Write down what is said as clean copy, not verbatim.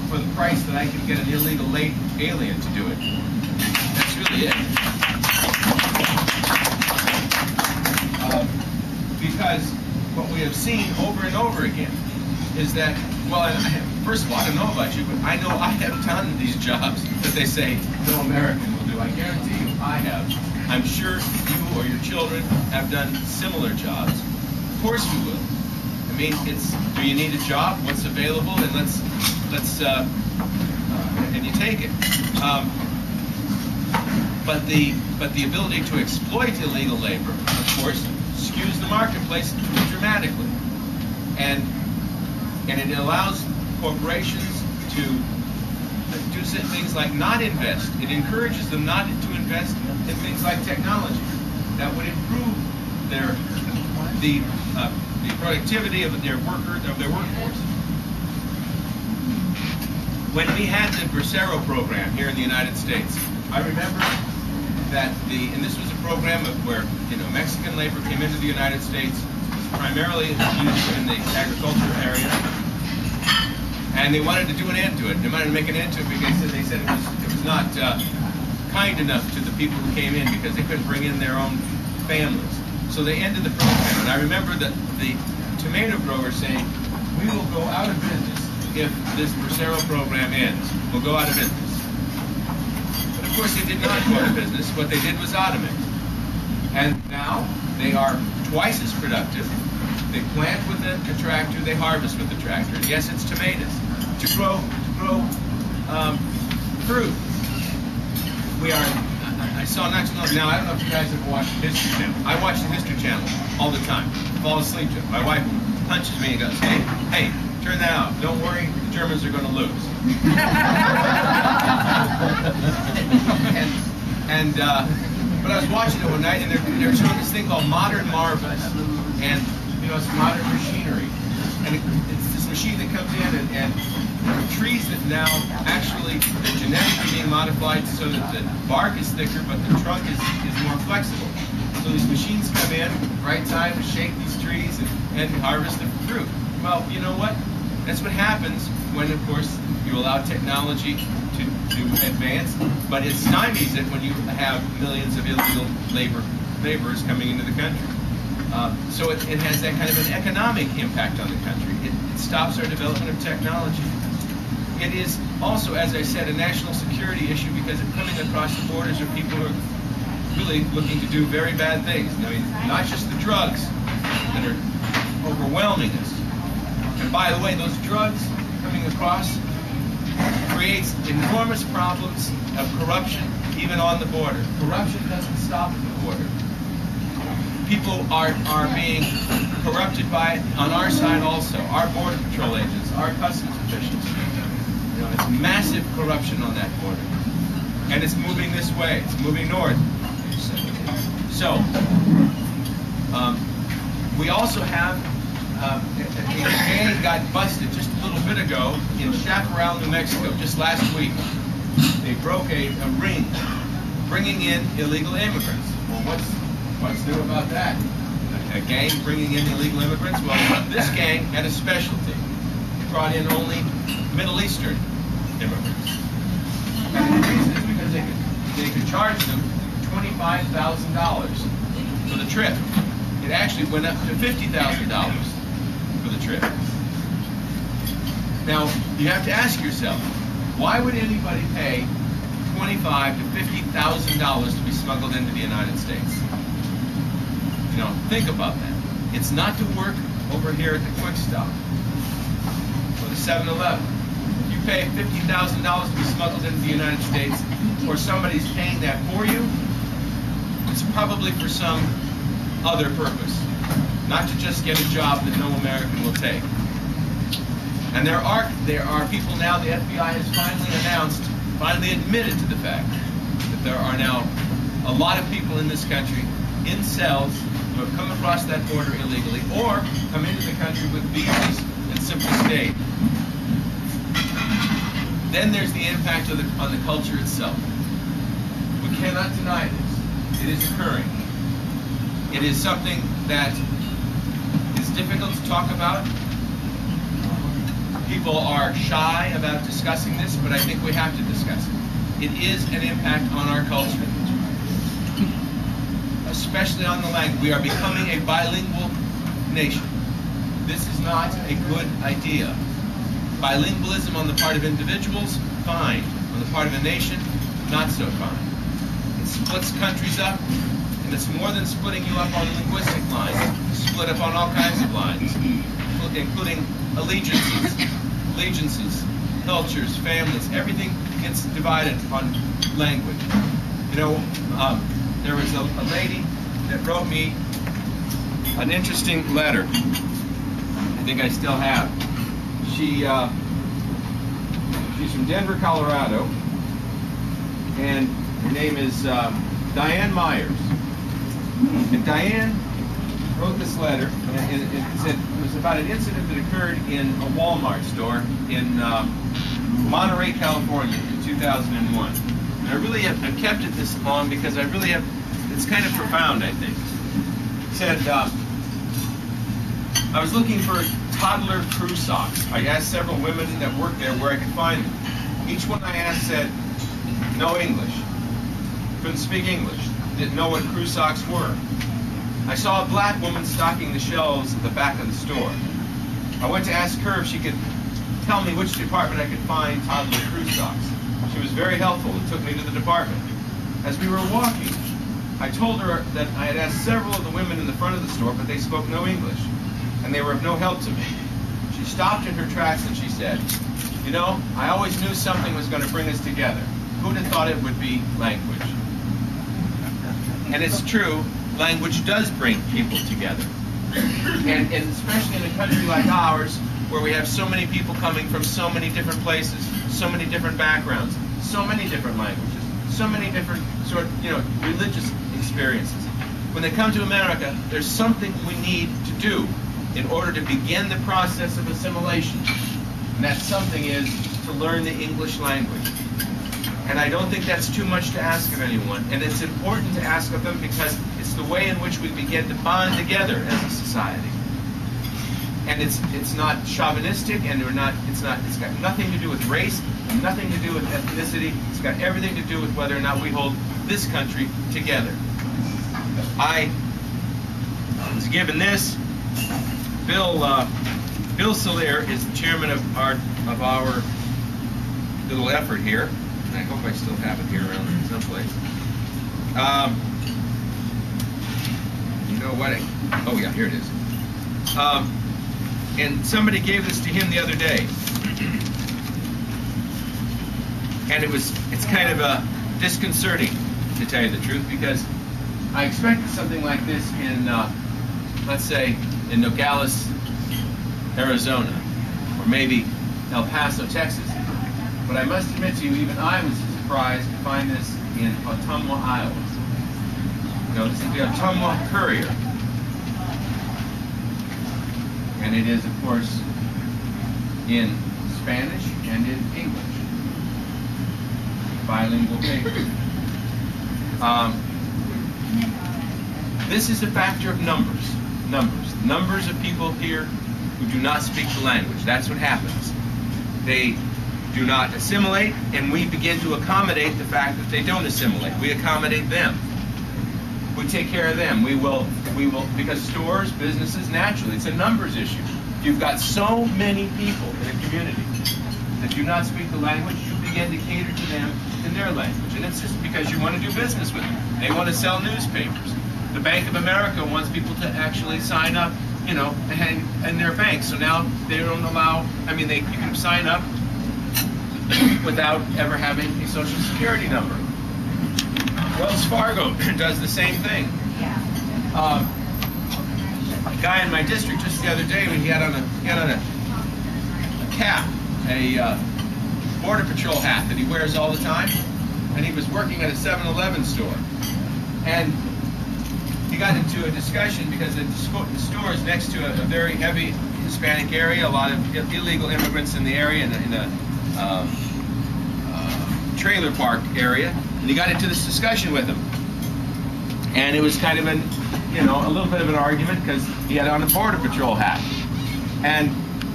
for the price that I can get an illegal alien to do it. That's really it. Because what we have seen over and over again is that, well, first of all, I don't know about you, but I know I have done these jobs that they say no American will do. I guarantee you I have. I'm sure you or your children have done similar jobs. Of course you will. I mean, it's, do you need a job? What's available? And let's and you take it. But the ability to exploit illegal labor, of course, skews the marketplace dramatically, and it allows corporations to do things like not invest. It encourages them not to invest in things like technology that would improve the productivity of their workforce. When we had the Bracero program here in the United States, I remember that and this was a program where Mexican labor came into the United States, primarily used in the agricultural area, and they wanted to do an end to it. They wanted to make an end to it because they said it was not kind enough to the people who came in because they couldn't bring in their own families. So they ended the program. And I remember that the tomato growers saying, "We will go out of business if this Bracero program ends. We'll go out of business." But of course they did not go out of business. What they did was automate. And now they are twice as productive. They plant with a tractor, they harvest with a tractor. And yes, it's tomatoes. To grow fruit. I saw not too long now, I don't know if you guys ever watched the History Channel. I watch the History Channel all the time. Fall asleep to it. My wife punches me and goes, hey, turn that out. Don't worry, the Germans are going to lose. But I was watching it one night, and they're showing this thing called modern marvels. And, it's modern machinery. And it's this machine that comes in and trees that now actually are genetically being modified so that the bark is thicker, but the trunk is more flexible. So these machines come in, right time to shake these trees and harvest the fruit. Well, you know what? That's what happens when, of course, you allow technology to advance, but it stymies it when you have millions of illegal laborers coming into the country. So it has that kind of an economic impact on the country. It stops our development of technology. It is also, as I said, a national security issue because coming across the borders are people who are really looking to do very bad things. I mean, not just the drugs that are overwhelming us. And by the way, those drugs coming across creates enormous problems of corruption, even on the border. Corruption doesn't stop at the border. People are being corrupted by it on our side also. Our border patrol agents, our customs officials. It's massive corruption on that border. And it's moving this way. It's moving north. So, we also have a gang got busted just a little bit ago in Chaparral, New Mexico, just last week. They broke a ring bringing in illegal immigrants. Well, what's new about that? A gang bringing in illegal immigrants? Well, this gang had a specialty. It brought in only Middle Eastern immigrants. And the reason is because they could charge them $25,000 for the trip. It actually went up to $50,000 for the trip. Now, you have to ask yourself, why would anybody pay $25,000 to $50,000 to be smuggled into the United States? Think about that. It's not to work over here at the Quick Stop or the 7-Eleven. If you pay $50,000 to be smuggled into the United States, or somebody's paying that for you, it's probably for some other purpose, not to just get a job that no American will take. And there are people now, the FBI has finally admitted to the fact that there are now a lot of people in this country in cells who have come across that border illegally or come into the country with visas and simply stayed. Then there's the impact on the culture itself. We cannot deny this. It is occurring. It is something that is difficult to talk about. People people are shy about discussing this, but I think we have to discuss it. It is an impact on our culture, especially on the language. We are becoming a bilingual nation. This is not a good idea. Bilingualism on the part of individuals, fine. On the part of a nation, not so fine. It splits countries up, and it's more than splitting you up on linguistic lines. It's split up on all kinds of lines, including allegiances, cultures, families. Everything gets divided on language. You know, there was a lady that wrote me an interesting letter. I think I still have. She's from Denver, Colorado, and her name is Diane Myers. And Diane wrote this letter, and it said it was about an incident that occurred in a Walmart store in Monterey, California in 2001. And I really have kept it this long because I really have, it's kind of profound, I think. It said, I was looking for toddler crew socks. I asked several women that worked there where I could find them. Each one I asked said, no English. Couldn't speak English. Didn't know what crew socks were. I saw a black woman stocking the shelves at the back of the store. I went to ask her if she could tell me which department I could find toddler crew socks. She was very helpful and took me to the department. As we were walking, I told her that I had asked several of the women in the front of the store, but they spoke no English, and they were of no help to me. She stopped in her tracks and she said, you know, I always knew something was going to bring us together. Who'd have thought it would be language? And it's true, language does bring people together. And especially in a country like ours, where we have so many people coming from so many different places, so many different backgrounds, so many different languages, so many different religious experiences. When they come to America, there's something we need to do in order to begin the process of assimilation. And that something is to learn the English language. And I don't think that's too much to ask of anyone. And it's important to ask of them because it's the way in which we begin to bond together as a society. And it's not chauvinistic, and it's got nothing to do with race, nothing to do with ethnicity. It's got everything to do with whether or not we hold this country together. I was given this. Bill Soler is the chairman of our little effort here. I hope I still have it here around someplace. You know what? Oh yeah, here it is. And somebody gave this to him the other day, and it's kind of disconcerting, to tell you the truth, because I expected something like this in, let's say, in Nogales, Arizona, or maybe El Paso, Texas. But I must admit to you, even I was surprised to find this in Ottumwa, Iowa. Now, this is the Ottumwa Courier. And it is, of course, in Spanish and in English. Bilingual paper. This is a factor of numbers. Numbers of people here who do not speak the language. That's what happens. They do not assimilate, and we begin to accommodate the fact that they don't assimilate. We accommodate them. We take care of them. We will, because stores, businesses, naturally, it's a numbers issue. You've got so many people in a community that do not speak the language, you begin to cater to them in their language. And it's just because you want to do business with them. They want to sell newspapers. The Bank of America wants people to actually sign up, in their bank. So now they don't allow, you can sign up without ever having a Social Security number. Wells Fargo does the same thing. A guy in my district just the other day, he had on a cap, a Border Patrol hat that he wears all the time, and he was working at a 7-Eleven store. And he got into a discussion because the store is next to a very heavy Hispanic area, a lot of illegal immigrants in the area, in a trailer park area. And he got into this discussion with him. And it was kind of a little bit of an argument because he had on a Border Patrol hat. And